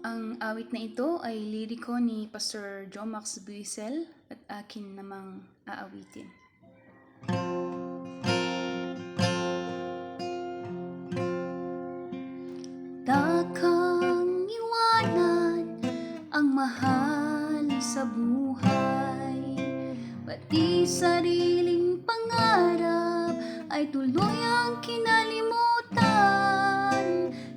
Ang awit na ito ay liriko ni Pastor Jomax Buisel at akin namang aawitin. Dakang iwanan ang mahal sa buhay, pati sariling pangarap ay tuluyang kinalimutan.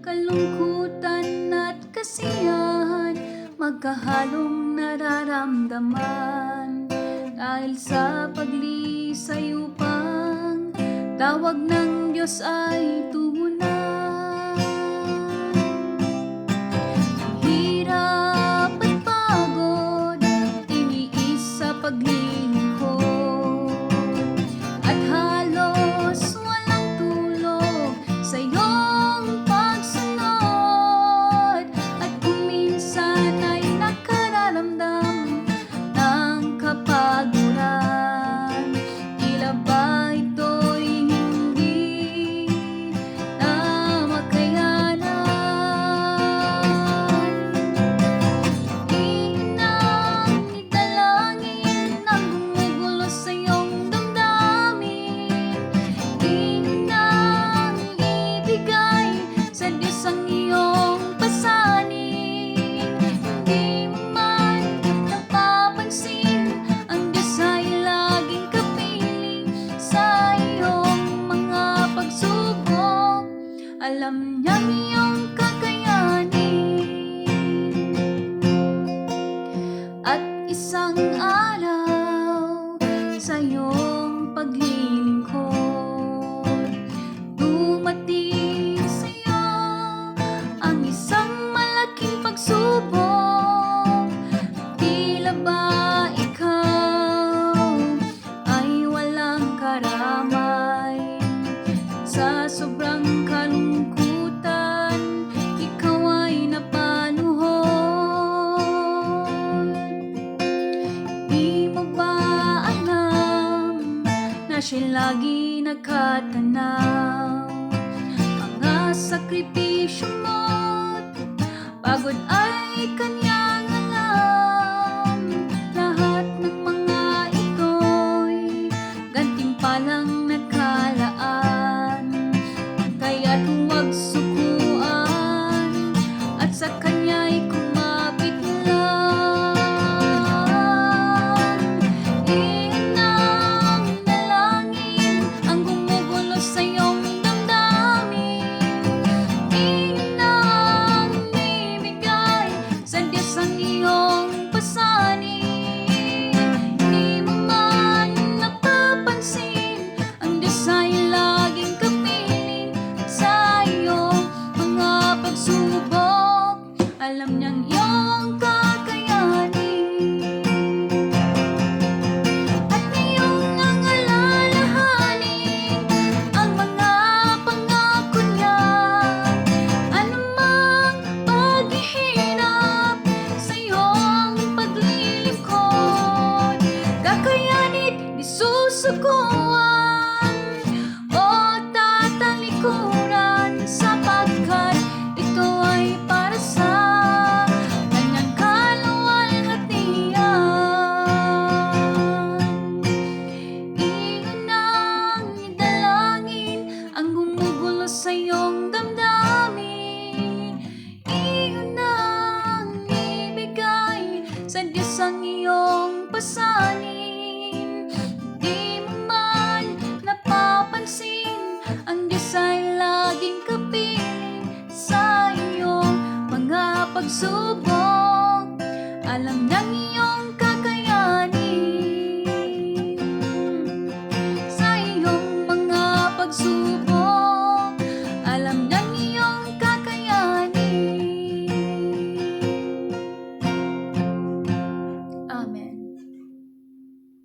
Kalungkutan at kasiyahan magkahalong nararamdaman, dahil sa paglisay upang tawag ng Diyos ay tugunan. Hirap at pagod tiniis sa paglilingkod, at halos walang tulog sa iyong pagsunod. At kung minsan ay nakararamdam ng kapaguran, tila ba ito'y hindi na makayanan. Inang idalangin ang gumugulo sa iyong damdamin. Inang ibigay sa Diyos ang iyong pasanin. Hindi mo man napapansin, ang Diyos ay laging kapiling sa iyong mga pagsubok. Alam niyang iyong kakayanin, at isang araw sa iyong paglilingkod, dumating sa iyo ang isang malaking pagsubok. Tila ba ikaw ay walang karamay, sa sobrang kalungkutan ikaw ay napaluhod. Di mo ba alam na siya'y lagi nakatanaw? Mga sakripisyo mo't pagod ay kanyang alam. Lahat ng mga ito'y gantimpalang nakalaan, kaya't huwag sukuan at sa kanya'y kumapit lang. Inang dalangin ang gumugulo sa iyong damdamin. Inang ibigay sa Diyos ang iyong pasanin. Di mo man napapansin, ang Diyos ay laging kapiling sa iyong mga pagsubok. Alam niyang iyong kakayanin, at iyong ang alalahanin ang mga pangako niya. Anumang paghihirap sa iyong paglilingkod, kakayanin, di susukuan o tatalikuran, sapagkat ito ay para sa kanyang kaluwalhatian. Iyon ang idalangin ang gumugulo sa iyong damdamin. Iyon ang ibigay sa Diyos ang iyong pasanin. Di mo man napapansin, ang Diyos ay laging kapiling sa iyong mga pagsubok.